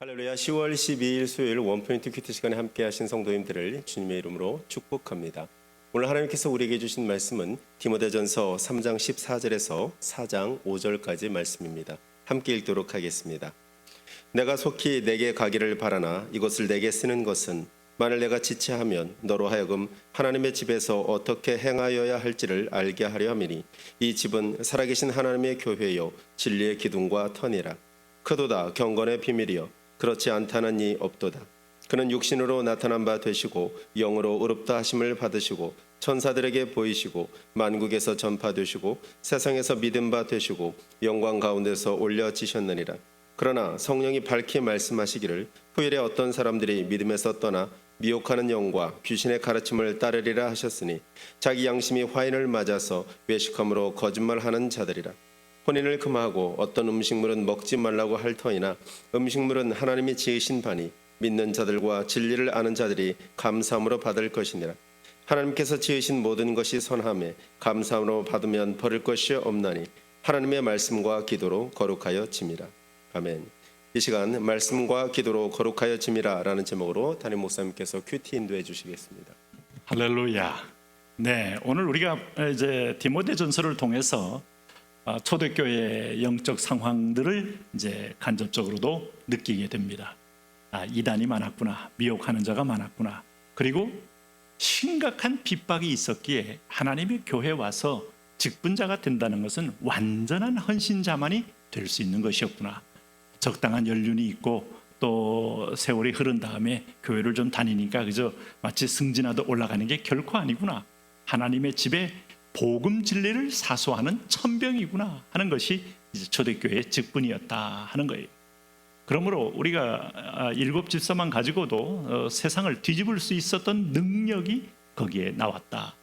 할렐루야. 10월 12일 수요일 원포인트 큐티 시간에 함께 하신 성도님들을 주님의 이름으로 축복합니다. 오늘 하나님께서 우리에게 주신 말씀은 디모데전서 3장 14절에서 4장 5절까지 말씀입니다. 함께 읽도록 하겠습니다. 내가 속히 내게 가기를 바라나 이것을 내게 쓰는 것은 만일 내가 지체하면 너로 하여금 하나님의 집에서 어떻게 행하여야 할지를 알게 하려 함이니 이 집은 살아계신 하나님의 교회요 진리의 기둥과 터니라. 크도다 경건의 비밀이여 그렇지 않다는 이 없도다. 그는 육신으로 나타난 바 되시고 영으로 의롭다 하심을 받으시고 천사들에게 보이시고 만국에서 전파되시고 세상에서 믿음 바 되시고 영광 가운데서 올려지셨느니라. 그러나 성령이 밝히 말씀하시기를 후일에 어떤 사람들이 믿음에서 떠나 미혹하는 영과 귀신의 가르침을 따르리라 하셨으니 자기 양심이 화인을 맞아서 외식함으로 거짓말하는 자들이라. 혼인을 금하고 어떤 음식물은 먹지 말라고 할 터이나 음식물은 하나님이 지으신 바니 믿는 자들과 진리를 아는 자들이 감사함으로 받을 것이니라. 하나님께서 지으신 모든 것이 선함에 감사함으로 받으면 버릴 것이 없나니 하나님의 말씀과 기도로 거룩하여 짐이라. 아멘. 이 시간 말씀과 기도로 거룩하여 짐이라 라는 제목으로 담임 목사님께서 큐티 인도해 주시겠습니다. 할렐루야. 네, 오늘 우리가 이제 디모데전서를 통해서 초대교회의 영적 상황들을 이제 간접적으로도 느끼게 됩니다. 이단이 많았구나, 미혹하는 자가 많았구나, 그리고 심각한 핍박이 있었기에 하나님의 교회에 와서 직분자가 된다는 것은 완전한 헌신자만이 될 수 있는 것이었구나. 적당한 연륜이 있고 또 세월이 흐른 다음에 교회를 좀 다니니까 그저 마치 승진하듯 올라가는 게 결코 아니구나. 하나님의 집에 복음 진리를 사수하는 천병이구나 하는 것이 이제 초대교회의 직분이었다 하는 거예요. 그러므로 우리가 일곱 집사만 가지고도 세상을 뒤집을 수 있었던 능력이 거기에 나왔다.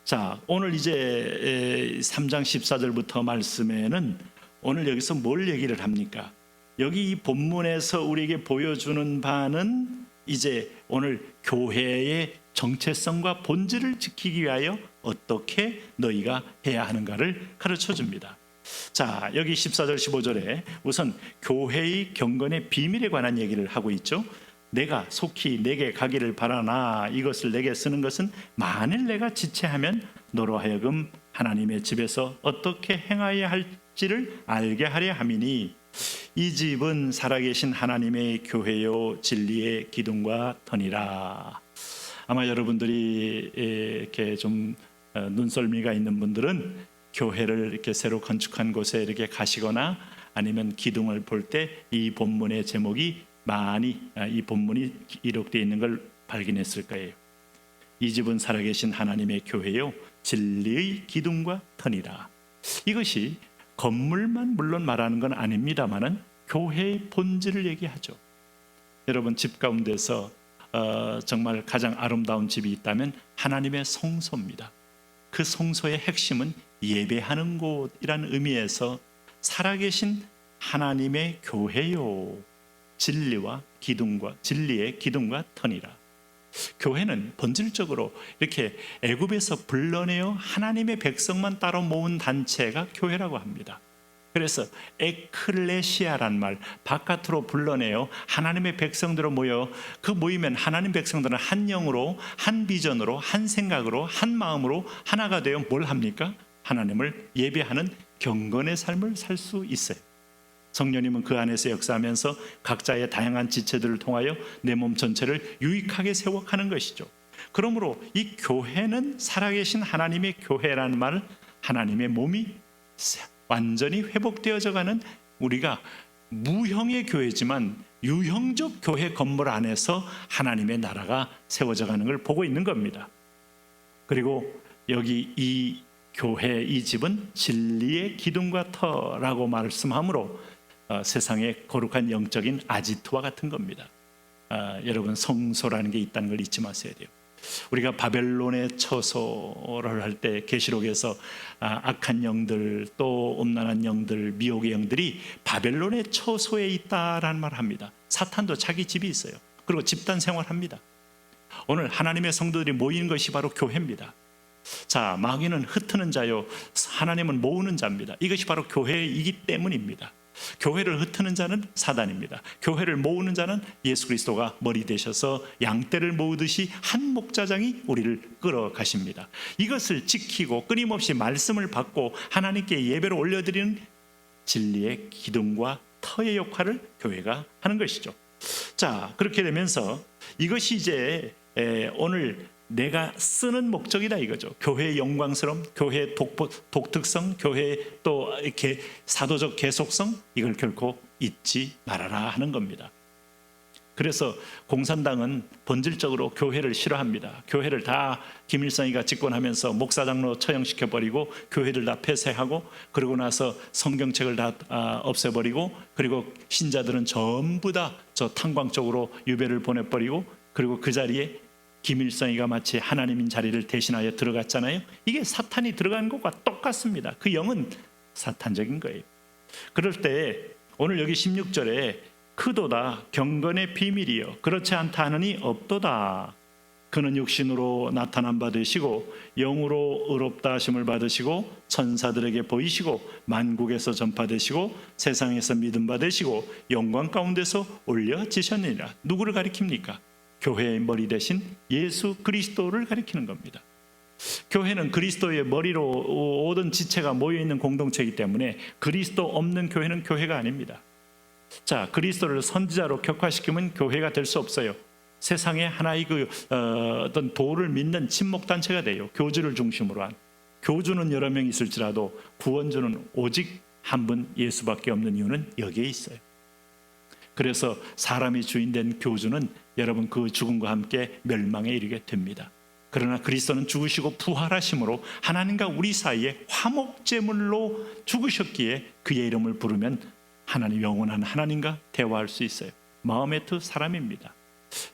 자, 오늘 이제 3장 14절부터 말씀에는 오늘 여기서 뭘 얘기를 합니까? 여기 이 본문에서 우리에게 보여주는 바는 이제 오늘 교회의 정체성과 본질을 지키기 위하여 어떻게 너희가 해야 하는가를 가르쳐 줍니다. 자, 여기 14절 15절에 우선 교회의 경건의 비밀에 관한 얘기를 하고 있죠. 내가 속히 내게 가기를 바라나 이것을 내게 쓰는 것은 만일 내가 지체하면 너로 하여금 하나님의 집에서 어떻게 행하여야 할지를 알게 하려 함이니 이 집은 살아계신 하나님의 교회요 진리의 기둥과 터니라. 아마 여러분들이 이렇게 좀 눈썰미가 있는 분들은 교회를 이렇게 새로 건축한 곳에 이렇게 가시거나 아니면 기둥을 볼 때 이 본문의 제목이 많이 이 본문이 기록되어 있는 걸 발견했을 거예요. 이 집은 살아계신 하나님의 교회요 진리의 기둥과 터니라. 이것이 건물만 물론 말하는 건 아닙니다만은 교회의 본질을 얘기하죠. 여러분 집 가운데서 정말 가장 아름다운 집이 있다면 하나님의 성소입니다. 그 성소의 핵심은 예배하는 곳이라는 의미에서 살아계신 하나님의 교회요 진리와 기둥과 진리의 기둥과 터니라. 교회는 본질적으로 이렇게 애굽에서 불러내어 하나님의 백성만 따로 모은 단체가 교회라고 합니다. 그래서 에클레시아란 말, 바깥으로 불러내어 하나님의 백성들로 모여 그 모이면 하나님 백성들은 한 영으로 한 비전으로 한 생각으로 한 마음으로 하나가 되어 뭘 합니까? 하나님을 예배하는 경건의 삶을 살 수 있어요. 성령님은 그 안에서 역사하면서 각자의 다양한 지체들을 통하여 내 몸 전체를 유익하게 세워가는 것이죠. 그러므로 이 교회는 살아계신 하나님의 교회라는 말을 하나님의 몸이 완전히 회복되어져 가는 우리가 무형의 교회지만 유형적 교회 건물 안에서 하나님의 나라가 세워져 가는 걸 보고 있는 겁니다. 그리고 여기 이 교회 이 집은 진리의 기둥과 터라고 말씀하므로 세상의 거룩한 영적인 아지트와 같은 겁니다. 여러분 성소라는 게 있다는 걸 잊지 마셔야 돼요. 우리가 바벨론의 처소를 할 때 계시록에서 악한 영들 또 음란한 영들 미혹의 영들이 바벨론의 처소에 있다라는 말을 합니다. 사탄도 자기 집이 있어요. 그리고 집단 생활합니다. 오늘 하나님의 성도들이 모이는 것이 바로 교회입니다. 자, 마귀는 흩트는 자요 하나님은 모으는 자입니다. 이것이 바로 교회이기 때문입니다. 교회를 흩트는 자는 사단입니다. 교회를 모으는 자는 예수 그리스도가 머리 되셔서 양떼를 모으듯이 한 목자장이 우리를 끌어가십니다. 이것을 지키고 끊임없이 말씀을 받고 하나님께 예배를 올려드리는 진리의 기둥과 터의 역할을 교회가 하는 것이죠. 자, 그렇게 되면서 이것이 이제 오늘 내가 쓰는 목적이다 이거죠. 교회의 영광스러움, 교회의 독특성, 교회의 또 이렇게 사도적 계속성, 이걸 결코 잊지 말아라 하는 겁니다. 그래서 공산당은 본질적으로 교회를 싫어합니다. 교회를 다 김일성이가 집권하면서 목사장로 처형시켜버리고 교회를 다 폐쇄하고 그러고 나서 성경책을 다 없애버리고 그리고 신자들은 전부 다 저 탄광 쪽으로 유배를 보내버리고 그리고 그 자리에 김일성이가 마치 하나님인 자리를 대신하여 들어갔잖아요. 이게 사탄이 들어간 것과 똑같습니다. 그 영은 사탄적인 거예요. 그럴 때 오늘 여기 16절에 크도다 경건의 비밀이요 그렇지 않다 하느니 없도다. 그는 육신으로 나타난 바 되시고 영으로 의롭다 하심을 받으시고 천사들에게 보이시고 만국에서 전파되시고 세상에서 믿음 받으시고 영광 가운데서 올려지셨느니라. 누구를 가리킵니까? 교회의 머리 대신 예수 그리스도를 가리키는 겁니다. 교회는 그리스도의 머리로 모든 지체가 모여있는 공동체이기 때문에 그리스도 없는 교회는 교회가 아닙니다. 자, 그리스도를 선지자로 격화시키면 교회가 될 수 없어요. 세상에 하나의 어떤 도를 믿는 친목단체가 돼요. 교주를 중심으로 한. 교주는 여러 명 있을지라도 구원주는 오직 한 분 예수밖에 없는 이유는 여기에 있어요. 그래서 사람이 주인된 교주는 여러분 그 죽음과 함께 멸망에 이르게 됩니다. 그러나 그리스도는 죽으시고 부활하심으로 하나님과 우리 사이에 화목제물로 죽으셨기에 그의 이름을 부르면 하나님 영원한 하나님과 대화할 수 있어요. 마호메트 사람입니다.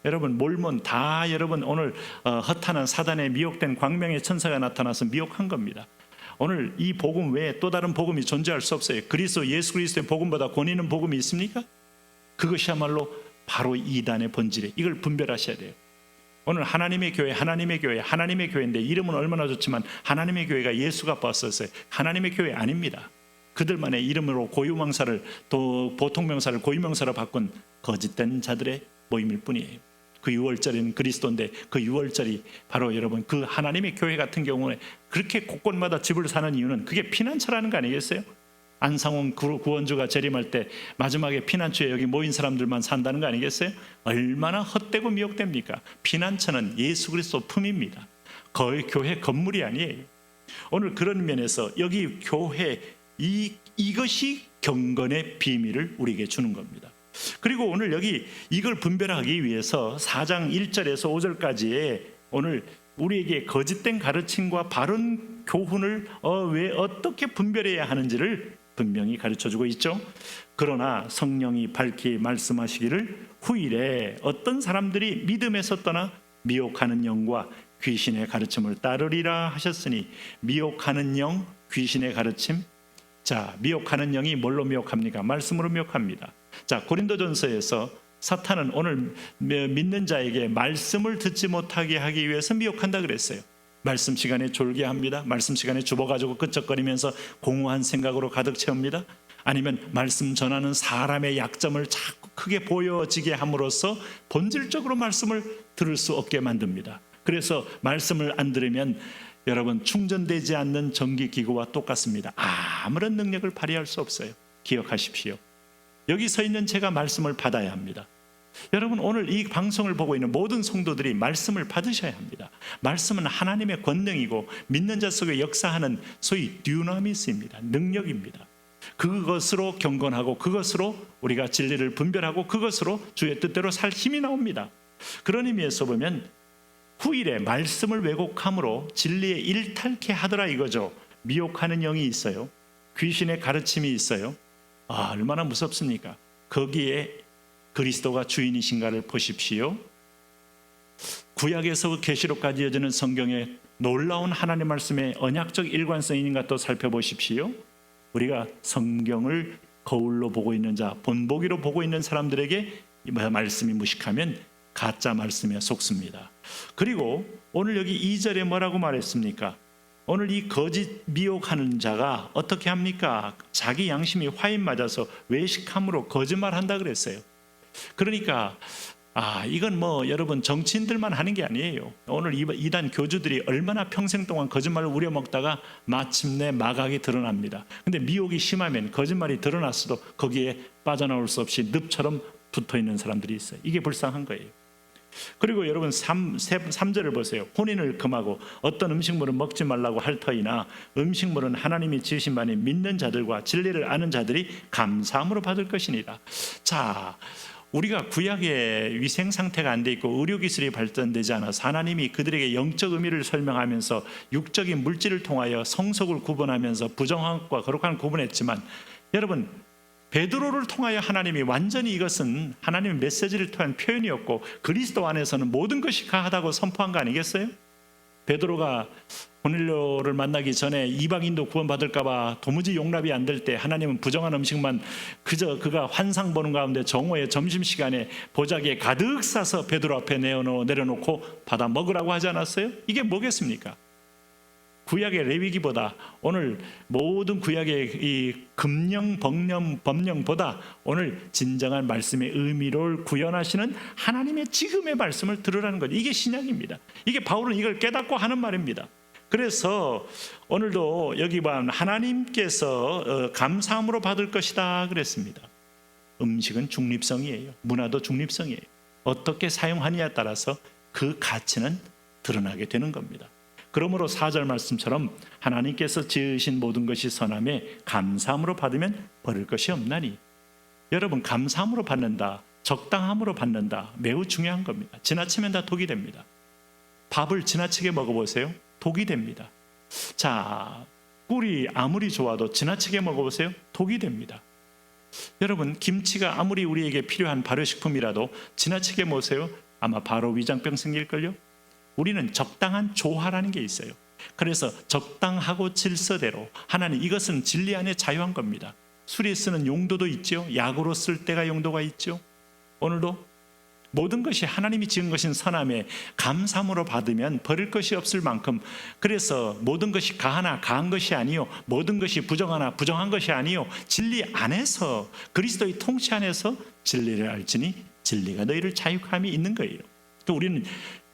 여러분 몰몬 다 여러분 오늘 허탄한 사단에 미혹된 광명의 천사가 나타나서 미혹한 겁니다. 오늘 이 복음 외에 또 다른 복음이 존재할 수 없어요. 그리스도 예수 그리스도의 복음보다 권위 있는 복음이 있습니까? 그것이야말로 바로 이단의 본질이에요. 이걸 분별하셔야 돼요. 오늘 하나님의 교회, 하나님의 교회, 하나님의 교회인데 이름은 얼마나 좋지만 하나님의 교회가 예수가 봤었어요. 하나님의 교회 아닙니다. 그들만의 이름으로 고유명사를 또 보통명사를 고유명사로 바꾼 거짓된 자들의 모임일 뿐이에요. 그 6월절에는 그리스도인데 그 6월절이 바로 여러분 그 하나님의 교회 같은 경우에 그렇게 곳곳마다 집을 사는 이유는 그게 피난처라는 거 아니겠어요? 안상홍 구원주가 재림할 때 마지막에 피난처에 여기 모인 사람들만 산다는 거 아니겠어요? 얼마나 헛되고 미혹됩니까? 피난처는 예수 그리스도 품입니다. 거의 교회 건물이 아니에요. 오늘 그런 면에서 여기 교회 이것이 경건의 비밀을 우리에게 주는 겁니다. 그리고 오늘 여기 이걸 분별하기 위해서 4장 1절에서 5절까지의 오늘 우리에게 거짓된 가르침과 바른 교훈을 왜 어떻게 분별해야 하는지를 분명히 가르쳐주고 있죠. 그러나 성령이 밝히 말씀하시기를 후일에 어떤 사람들이 믿음에서 떠나 미혹하는 영과 귀신의 가르침을 따르리라 하셨으니 미혹하는 영, 귀신의 가르침. 자, 미혹하는 영이 뭘로 미혹합니까? 말씀으로 미혹합니다. 자, 고린도전서에서 사탄은 오늘 믿는 자에게 말씀을 듣지 못하게 하기 위해서 미혹한다 그랬어요. 말씀 시간에 졸게합니다. 말씀 시간에 주워가지고 끄적거리면서 공허한 생각으로 가득 채웁니다. 아니면 말씀 전하는 사람의 약점을 자꾸 크게 보여지게 함으로써 본질적으로 말씀을 들을 수 없게 만듭니다. 그래서 말씀을 안 들으면 여러분 충전되지 않는 전기기구와 똑같습니다. 아무런 능력을 발휘할 수 없어요. 기억하십시오. 여기 서 있는 제가 말씀을 받아야 합니다. 여러분 오늘 이 방송을 보고 있는 모든 성도들이 말씀을 받으셔야 합니다. 말씀은 하나님의 권능이고 믿는 자 속에 역사하는 소위 듀나미스입니다. 능력입니다. 그것으로 경건하고 그것으로 우리가 진리를 분별하고 그것으로 주의 뜻대로 살 힘이 나옵니다. 그런 의미에서 보면 후일에 말씀을 왜곡함으로 진리에 일탈케 하더라 이거죠. 미혹하는 영이 있어요. 귀신의 가르침이 있어요. 얼마나 무섭습니까? 거기에 그리스도가 주인이신가를 보십시오. 구약에서 계시록까지 이어지는 성경의 놀라운 하나님 말씀의 언약적 일관성인가 또 살펴보십시오. 우리가 성경을 거울로 보고 있는 자, 본보기로 보고 있는 사람들에게 이 말씀이 무식하면 가짜 말씀에 속습니다. 그리고 오늘 여기 2절에 뭐라고 말했습니까? 오늘 이 거짓 미혹하는 자가 어떻게 합니까? 자기 양심이 화인 맞아서 외식함으로 거짓말한다 그랬어요. 그러니까 이건 뭐 여러분 정치인들만 하는 게 아니에요. 오늘 이단 교주들이 얼마나 평생 동안 거짓말을 우려먹다가 마침내 마각이 드러납니다. 근데 미혹이 심하면 거짓말이 드러났어도 거기에 빠져나올 수 없이 늪처럼 붙어있는 사람들이 있어요. 이게 불쌍한 거예요. 그리고 여러분 3절을 보세요. 혼인을 금하고 어떤 음식물은 먹지 말라고 할 터이나 음식물은 하나님이 지으신 바니 믿는 자들과 진리를 아는 자들이 감사함으로 받을 것이니라. 자, 우리가 구약의 위생 상태가 안 돼 있고 의료기술이 발전되지 않아서 하나님이 그들에게 영적 의미를 설명하면서 육적인 물질을 통하여 성속을 구분하면서 부정함과 거룩함을 구분했지만, 여러분 베드로를 통하여 하나님이 완전히 이것은 하나님의 메시지를 통한 표현이었고 그리스도 안에서는 모든 것이 가하다고 선포한 거 아니겠어요? 베드로가 고넬료를 만나기 전에 이방인도 구원받을까 봐 도무지 용납이 안 될 때 하나님은 부정한 음식만 그저 그가 환상 보는 가운데 정오의 점심시간에 보자기에 가득 싸서 베드로 앞에 내려놓고 받아 먹으라고 하지 않았어요? 이게 뭐겠습니까? 구약의 레위기보다 오늘 모든 구약의 이 금령, 법령보다 오늘 진정한 말씀의 의미를 구현하시는 하나님의 지금의 말씀을 들으라는 거죠. 이게 신약입니다. 이게 바울은 이걸 깨닫고 하는 말입니다. 그래서 오늘도 여기 보면 하나님께서 감사함으로 받을 것이다 그랬습니다. 음식은 중립성이에요. 문화도 중립성이에요. 어떻게 사용하느냐에 따라서 그 가치는 드러나게 되는 겁니다. 그러므로 4절 말씀처럼 하나님께서 지으신 모든 것이 선함에 감사함으로 받으면 버릴 것이 없나니. 여러분, 감사함으로 받는다, 적당함으로 받는다, 매우 중요한 겁니다. 지나치면 다 독이 됩니다. 밥을 지나치게 먹어보세요. 독이 됩니다. 자, 꿀이 아무리 좋아도 지나치게 먹어보세요. 독이 됩니다. 여러분, 김치가 아무리 우리에게 필요한 발효식품이라도 지나치게 먹으세요. 아마 바로 위장병 생길걸요. 우리는 적당한 조화라는 게 있어요. 그래서 적당하고 질서대로 하나님, 이것은 진리 안에 자유한 겁니다. 술에 쓰는 용도도 있죠. 약으로 쓸 때가 용도가 있죠. 오늘도 모든 것이 하나님이 지은 것인 선함에 감사함으로 받으면 버릴 것이 없을 만큼, 그래서 모든 것이 가하나 가한 것이 아니요, 모든 것이 부정하나 부정한 것이 아니요, 진리 안에서 그리스도의 통치 안에서 진리를 알지니 진리가 너희를 자유함이 있는 거예요. 또 우리는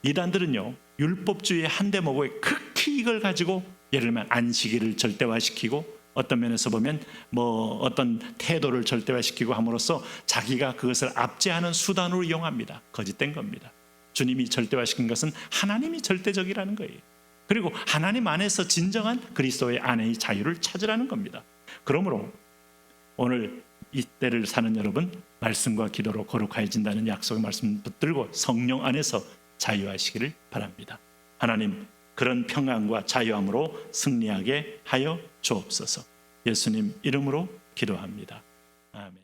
이단들은요, 율법주의의 한대목에 극히 이걸 가지고 예를 들면 안식일을 절대화시키고 어떤 면에서 보면 뭐 어떤 태도를 절대화시키고 함으로써 자기가 그것을 압제하는 수단으로 이용합니다. 거짓된 겁니다. 주님이 절대화시킨 것은 하나님이 절대적이라는 거예요. 그리고 하나님 안에서 진정한 그리스도의 안의 자유를 찾으라는 겁니다. 그러므로 오늘 이때를 사는 여러분, 말씀과 기도로 거룩해진다는 약속의 말씀 붙들고 성령 안에서 자유하시기를 바랍니다. 하나님, 그런 평안과 자유함으로 승리하게 하여 주옵소서. 예수님 이름으로 기도합니다. 아멘.